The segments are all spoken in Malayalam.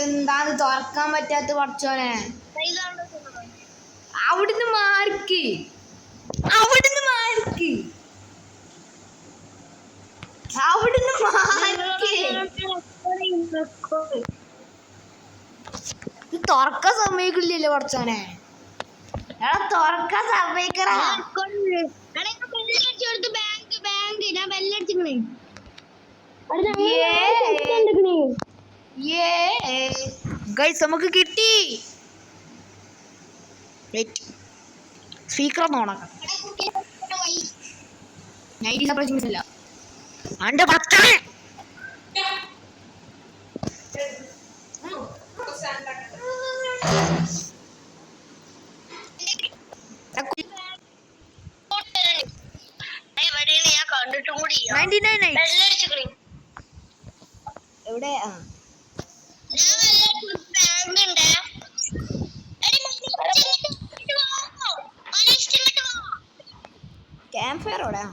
എന്താന്ന് തുറക്കാൻ പറ്റാത്ത പഠിച്ചോനെ. അവിടുന്ന് മാർക്ക് അവിടുന്ന് മാർക്ക് അവിടുന്ന് മാർക്ക് തുറക്കാൻ സമ്മതിക്കില്ലല്ലോ പഠിച്ചോനെ. എടാ തുറക്കാൻ സമ്മതിക്കറാ. ഗൈസ് നമുക്ക് കിട്ടി. സ്പീക്കർ ഒന്ന് ഓണാക്കാം. 90 സപ്രൈസിംഗ് ഇല്ല അന്റെ ഭക്തനെ. എവിടെ ക്യാമ്പ് ഫയർ എവിടെ?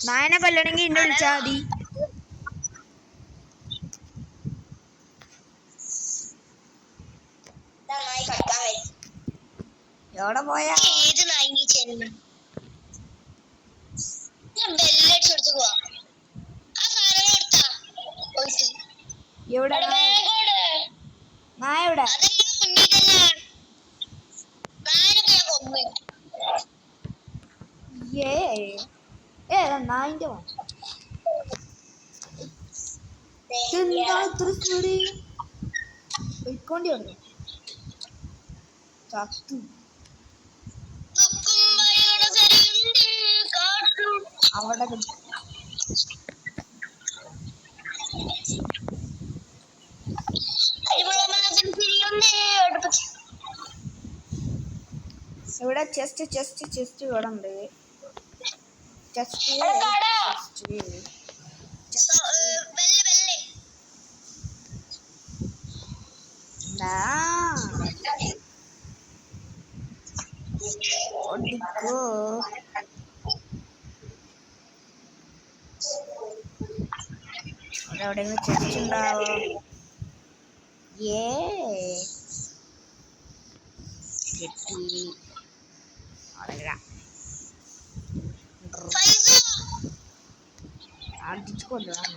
നായനെ കൊല്ലണമെങ്കിൽ എന്നെ വിളിച്ചാ മതി. എവിടെ പോയാ? എവിടെ നായ? എവിടെ? നായിന്റെ എന്താ ഇത്ര സ്പീഡ്? പോയിക്കൊണ്ടി വന്നു ചത്തു. അവിടെ ഇവിടെ ചെസ്റ്റ് ചെസ്റ്റ് ചെസ്റ്റ് ഇവിടെ ഉണ്ട്. ചെസ്റ്റ് ഓടിക്കോ. എവിടെയെങ്കിലും ചെസ്റ്റ് ഉണ്ടാവോ? കിട്ടി. അടിച്ചു കൊല്ലണം.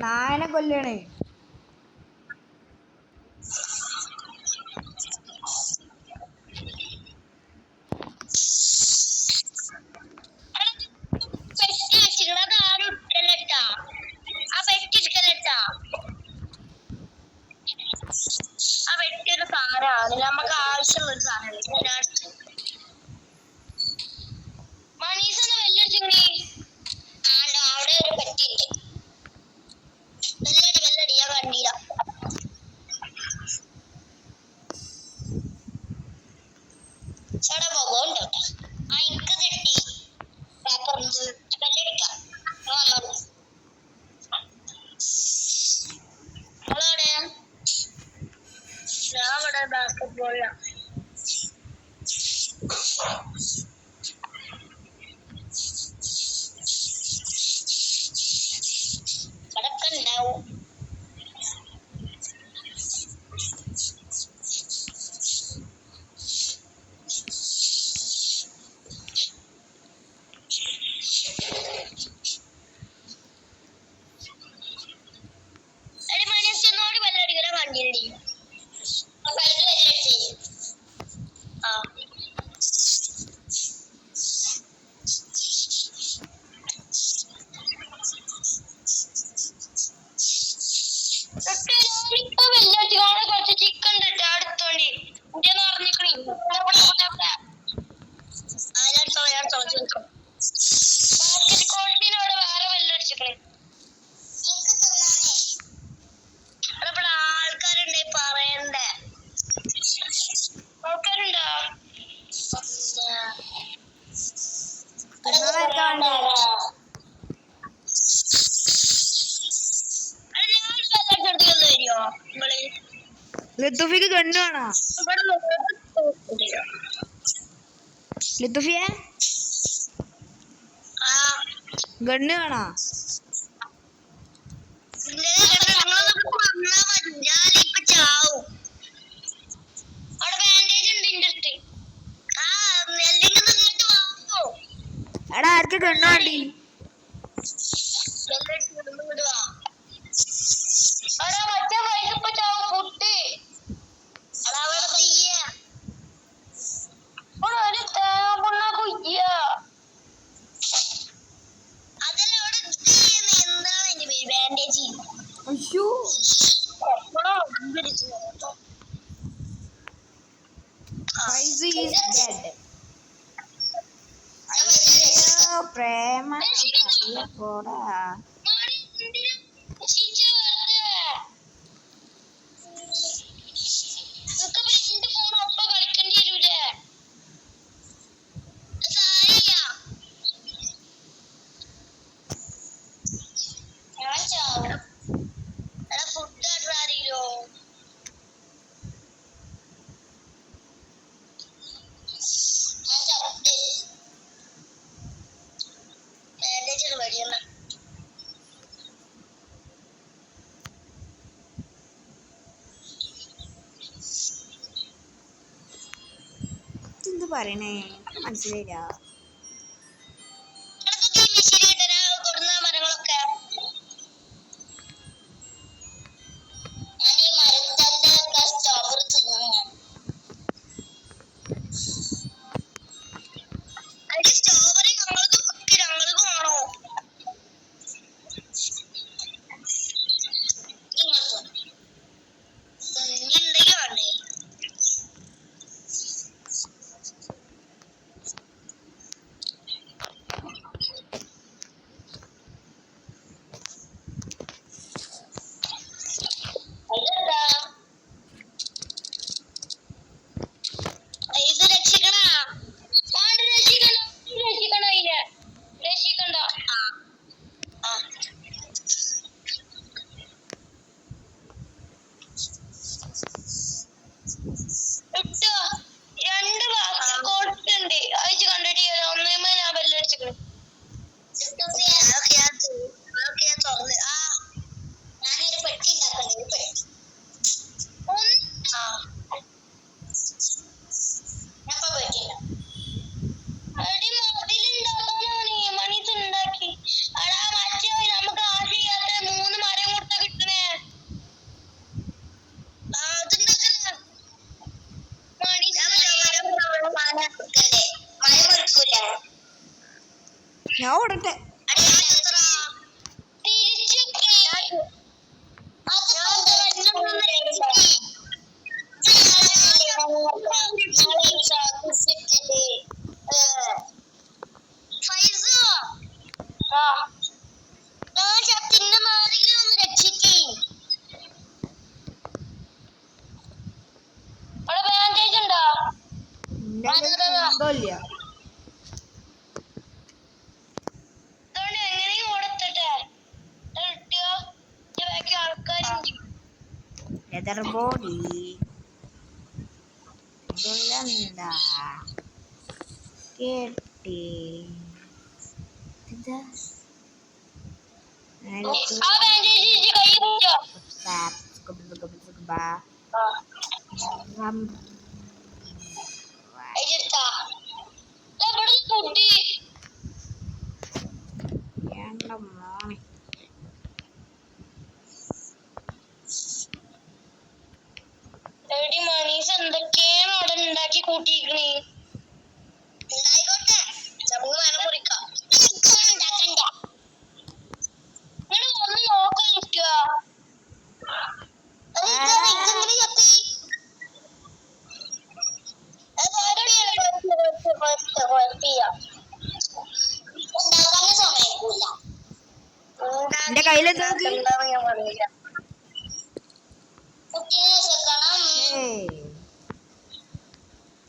നായനെ കൊല്ലണേ. നമുക്ക് ആവശ്യമുള്ള ഒരു സാധനമാണ്. മനീഷ് വെല്ലടിച്ചിങ്ങനെ അവിടെ ഒരു പെട്ടിയുണ്ട്. വെല്ലടി വെല്ലടി ഞാൻ കണ്ടില്ല. ചേട്ടാ പോകണ്ടോ? എനിക്ക് തെറ്റി പേപ്പർ വെല്ലടിക്കാം. അവിടെ ബാസ്കറ്റ്ബോളിലാണ്. അടക്കം ഉണ്ടാവും. അടി മനസ്സിനോട് വെല്ലടിക്കണ വണ്ടിയിലടി. അപ്പൊ അത് വെല്ലടി ഞാനിപ്പോ വെള്ളിയാഴ്ച കുറച്ച് ചിക്കൻ ഇട്ട് അടുത്തോണ്ടി എന്റെ അറിഞ്ഞിക്കണി ക്വാളിറ്റിനോട് വേറെ വെല്ലടിച്ചിക്കണേ ഇവിടെ ആൾക്കാരുണ്ടേ പറയണ്ടേ ആൾക്കാരുണ്ടോ ലിത്തുഫിക്ക് ഗണ്ണ് വേണോ? ലിത്തുഫിയെ ഗണ്ണ് വേണോ? ഞാനിപ്പോ ചാവും അവിടെ ബാൻഡേജ് ഉണ്ട് എന്റെ അടുത്ത് എടാ ആർക്ക് ഗണ്ണ് വേണ്ടി? അയ്യോ ഫൈസി ഈസ് ഡെഡ്. അയ്യോ പ്രേമ പോടാ. എന്ത് പറയണേ മനസ്സിലായില്ല. ഞാൻ ഓടട്ടെ. ഇല്ല ലെതർ ബോഡി എന്താ കേട്ടി എന്താ എന്തൊക്കെയാണ് അവിടെ ഉണ്ടാക്കി കൂട്ടിയിരിക്കണേ ഉണ്ടായിക്കോട്ടെ നമുക്ക് മരം മുറിക്കാം ഉണ്ടാക്കണ്ട ഒന്ന് നോക്കാൻ നിൽക്കുക കയ്യിലെന്താ നോക്ക്. എന്താന്ന് ഞാൻ പറയില്ല. കുട്ടീനെ വെക്കണം. ഏയ്.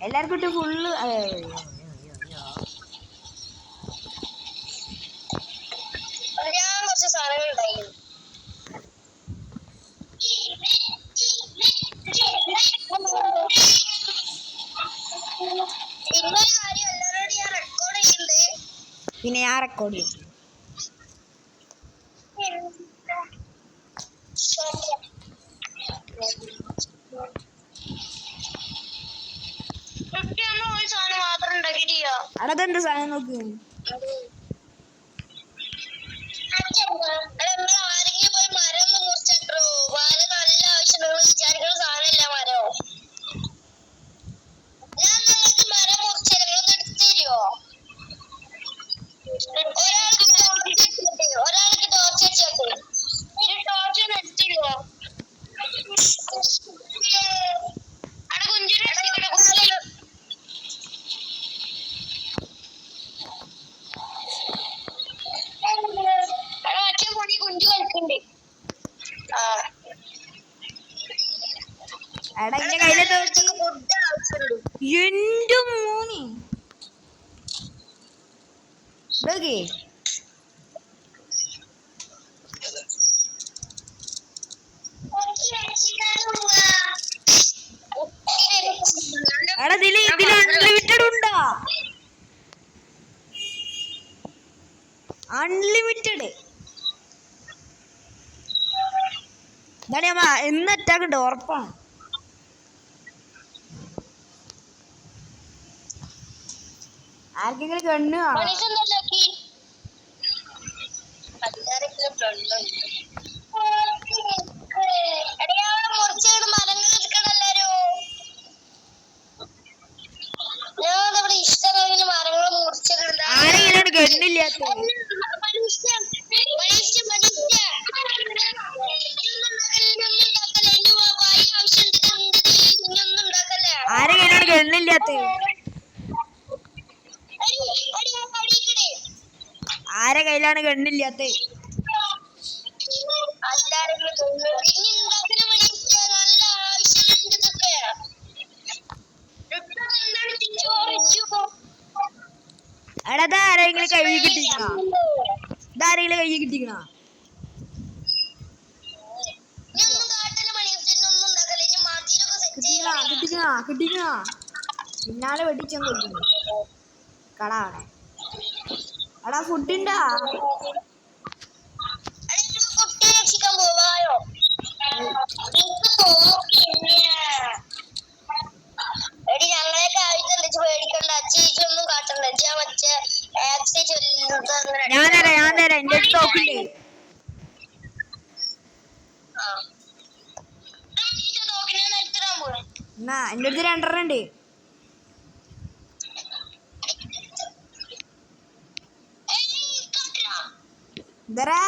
എല്ലാവർക്കും ഇട്ട് ഫുള്ള് ഞാൻ കുറച്ച് സാധനങ്ങൾ ഉണ്ടായിരുന്നു. പിന്നെ ഒരു കാര്യം എല്ലാവരോടും ഞാൻ റെക്കോർഡ് ചെയ്യുന്നുണ്ട്. പിന്നെ ഞാൻ റെക്കോർഡ് ചെയ്തു. ഒരു സാധനം മാത്രം ഉണ്ടാക്കിയിട്ടില്ല. അതെന്ത് സാധനം നോക്ക്. ആരെങ്കിലും പോയി മരം ഒന്ന് മുറിച്ചിട്ടോ. മരം നല്ല ആവശ്യമുള്ള വിചാരിക്കുന്ന സാധനമില്ല മരോ. ഞാൻ നിങ്ങൾക്ക് മരം മുറിച്ചത് ഒന്ന് എടുത്തു തരുമോ? ഒരാൾക്ക് ടോർച്ച് വെച്ചോട്ടെ. ടോർച്ച് ഒന്ന് എടുത്തു തരുമോ? അവിടെ കുഞ്ചിനെ മറ്റേ പൊടി കുഞ്ചു കളിക്കണ്ട്. എടാ എന്റെ കയ്യിലെന്താ നോക്ക്. ഫുഡ് ആവശ്യമുള്ളൂ. എന്റെ മോനെ നോക്കി. എടാ ഇതില് അൺലിമിറ്റഡ് ഉണ്ടാ. അൺലിമിറ്റഡ് ഇതാണ് ഞാൻ എന്ന് അറ്റാക്ക് ഉണ്ട് ഉറപ്പാണ്. ആർക്കെങ്കിലും കണ്ണ് മുറിച്ചേട് മരങ്ങൾ എടുക്കണല്ലാരോ. ഞാൻ ഇവിടെ ഇഷ്ടം മരങ്ങൾ മുറിച്ചിട്ടുണ്ട്. ആരെങ്കിലും കണ്ണില്ലാത്ത ആരെങ്കിലും കണ്ണില്ലാത്ത ആരെ കയ്യിലാണ് കണ്ണില്ലാത്ത. എടാ ആരെങ്കിലും കൈ കിട്ടിക്കണ. ഇതാരെങ്കിലും കൈ കിട്ടിക്കണ. കിട്ടിക്കണ പിന്നാലെ വെട്ടിച്ചാൻ കൊല്ലുന്നു കടാവണെ. എടാ ഫുഡിണ്ടാ. ഞാൻ തരാം എന്റെ അടുത്ത് നോക്കില്ലേ. എന്നാ എന്റെ അടുത്ത് 2 ഉണ്ട്. ഇതരാ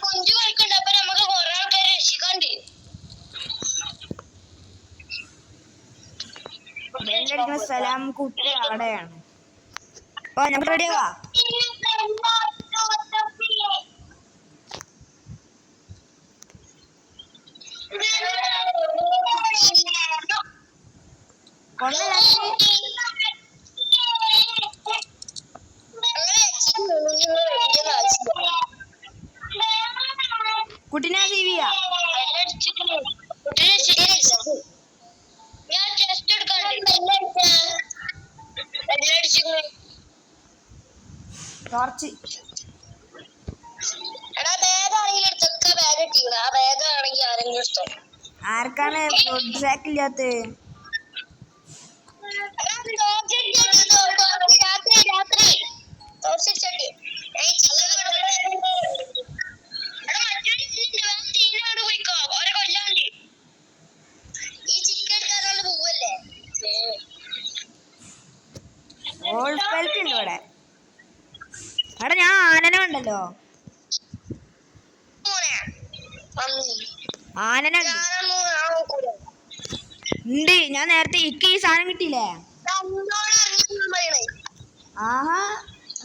കുഞ്ചു കളിക്കണ്ട. അപ്പൊ നമുക്ക് കൊറേ ആൾക്കാരെ രക്ഷിക്കാണ്ട്. ബെല്ലടിക്കുന്ന സ്ഥലം കുട്ടി അവിടെയാണ്. അപ്പൊ നമുക്ക് റെഡിയാവാ. കുട്ടിനെ സേവ് ചെയ്യാ. ടോർച്ച് ആർക്കാണ് സാക്ക് ഇല്ലാത്ത. ഉണ്ട് ഇവിടെ. എടാ ഞാൻ ആനനെ ഉണ്ടല്ലോ. ആനനുണ്ട് ഉണ്ട്. ഞാൻ നേരത്തെ ഇക്ക് ഈ സാധനം കിട്ടിയില്ലേ? ആഹാ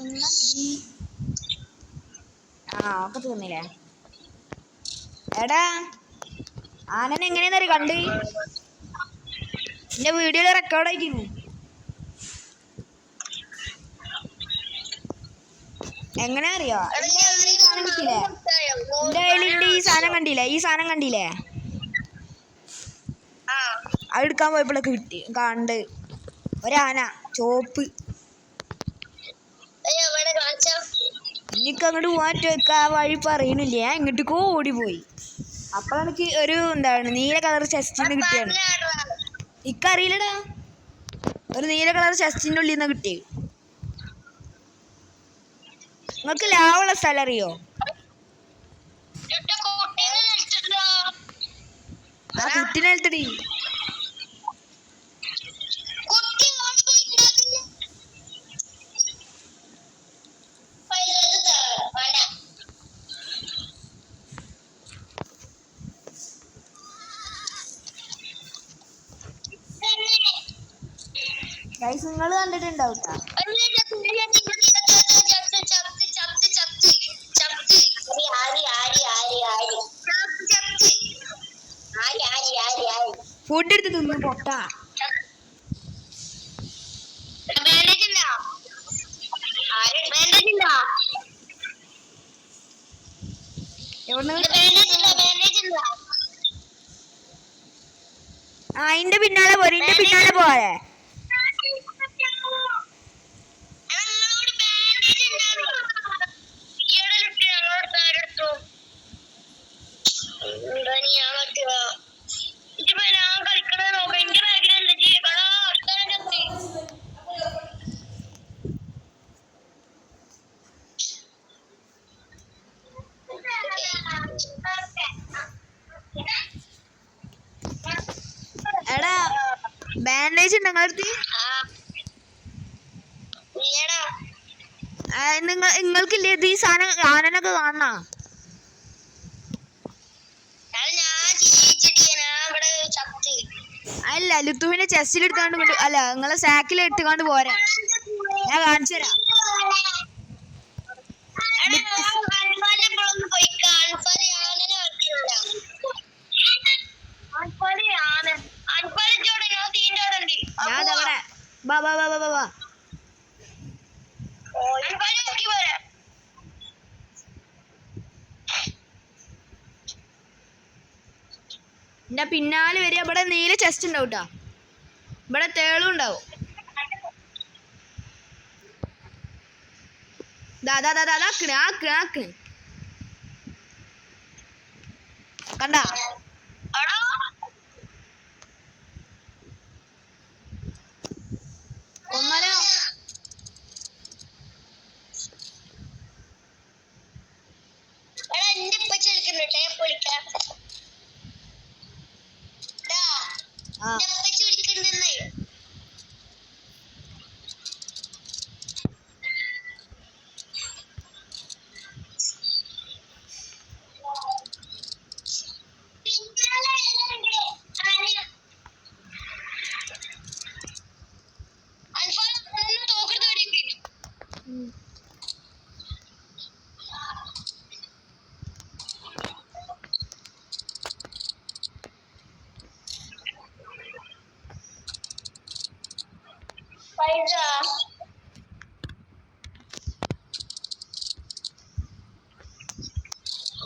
എന്നാ ഒക്കെ തീർന്നില്ലേ? എടാ ആനനെ എങ്ങനെയാന്നറിയ കണ്ട് എന്റെ വീഡിയോയിൽ റെക്കോർഡ് ആയിട്ടിരുന്നു. എങ്ങനെ അറിയോ? ഈ സാധനം കിട്ടിയില്ലേ? എന്റെ കയ്യിലുണ്ട് ഈ സാധനം. കണ്ടില്ലേ? ഈ സാധനം കണ്ടില്ലേ? അത് എടുക്കാൻ പോയപ്പോഴൊക്കെ കിട്ടി കണ്ട് ഒരാന ചോപ്പ്. എനിക്ക് അങ്ങോട്ട് പോകാൻ പറ്റുമോ? ആ വഴി പറയണില്ല. ഞാൻ ഇങ്ങോട്ടേക്കോ ഓടിപ്പോയി. അപ്പോൾ എനിക്ക് ഒരു എന്താണ് നീല കളർ ചെസ്റ്റിന്ന് കിട്ടിയാണ്. ഇക്കറിയില്ലടാ, ഒരു നീല കളർ ചെസ്റ്റിൻ്റെ ഉള്ളിൽ നിന്ന് കിട്ടിയത്. നിങ്ങൾക്ക് ലാഭമുള്ള സ്ഥലം അറിയോ? ആ കുട്ടിനെ എടുത്തടി. ഗൈസ് നിങ്ങൾ കണ്ടിട്ടുണ്ടാവും. ഫുഡ് എടുത്ത് തിന്നു പൊട്ട. അതിന്റെ പിന്നാലെ പോരെ, ഇതിന്റെ പിന്നാലെ പോരെ. എടാ ബാൻഡേജ് ഉണ്ടോ നിങ്ങളടുത്ത്? നിങ്ങൾക്കില്ലേ ഇത്? ഈ സാധനം ആനനൊക്കെ കാണണ? അല്ല ലുത്തുവിനെ ചെസ്റ്റിൽ എടുത്താണ്ട് അല്ല നിങ്ങളെ സാക്കിൽ ഇട്ടുകാണ്ട് പോരാ. ഞാൻ കാണിച്ചു തരാം. ഞാൻ അവിടെ ബാ ബാ ബാ ബാ ബാ. എന്റെ പിന്നാലെ വരിക. ഇവിടെ നീല ചെസ്റ്റ് ഉണ്ടാവും കേട്ടോ. ഇവിടെ തേളും ഉണ്ടാവും. കണ്ട ഒന്നര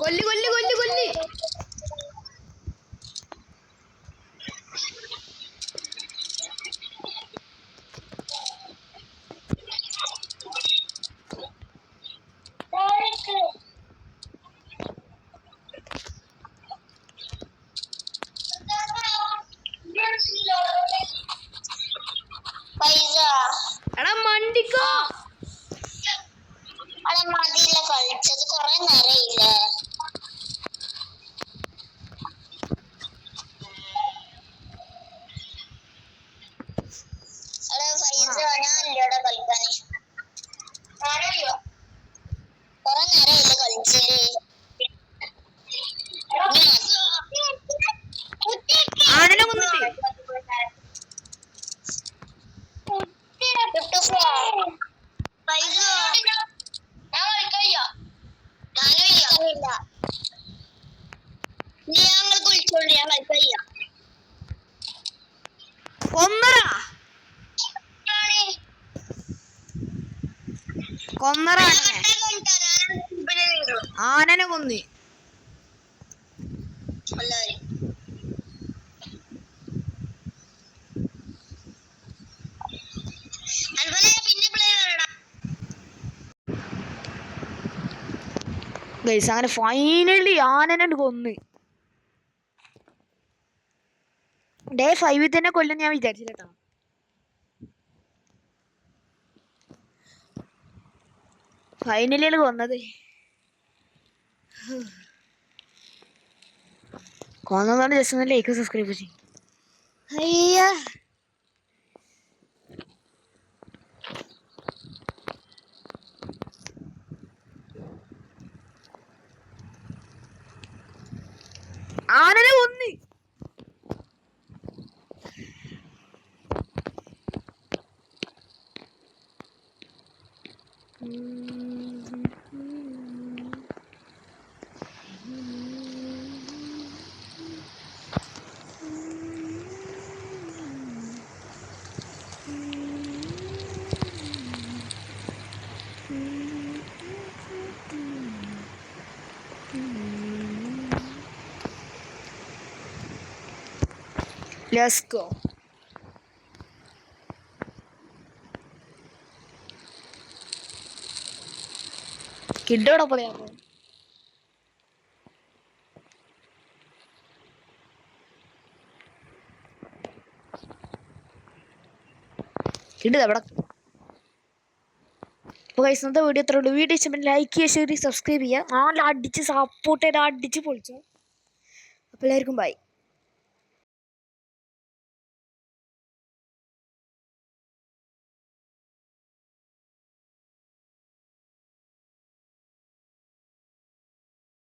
കൊല്ലി കൊല്ലി കൊല്ലി കൊല്ലി. പൈസ കൊന്നറാ കൊന്നറാ ആനനെ കൊന്ന്. ഗൈസ് അങ്ങനെ ഫൈനലി ആനനെ കൊന്ന്. ഡേ 5 തന്നെ കൊല്ലം ഞാൻ വിചാരിച്ചില്ല കേട്ടോ. ഫൈനലിയാണ് കൊന്നത്. കൊന്നതാണ്. ജസ്റ്റ് ഒന്ന് ലൈക്ക് സബ്സ്ക്രൈബ് ചെയ്യും. അയ്യ ആനനെ കൊന്ന്. Let's go. കിഡോടെ പോലെയാണോ? കിഡ് എവിടെ? അപ്പോൾ ഗൈസ് ഇന്നത്തെ വീഡിയോ എത്ര ഉള്ളൂ. വീഡിയോ ഇഷ്ടപ്പെട്ട് ലൈക്ക് ചെയ്യുക, ഷെയർ ചെയ്യുക, സബ്സ്ക്രൈബ് ചെയ്യുക. അടിച്ച് സപ്പോർട്ട് ചെയ്ത് അടിച്ച് പൊളിച്ചു. അപ്പോൾ എല്ലാവർക്കും ബൈ.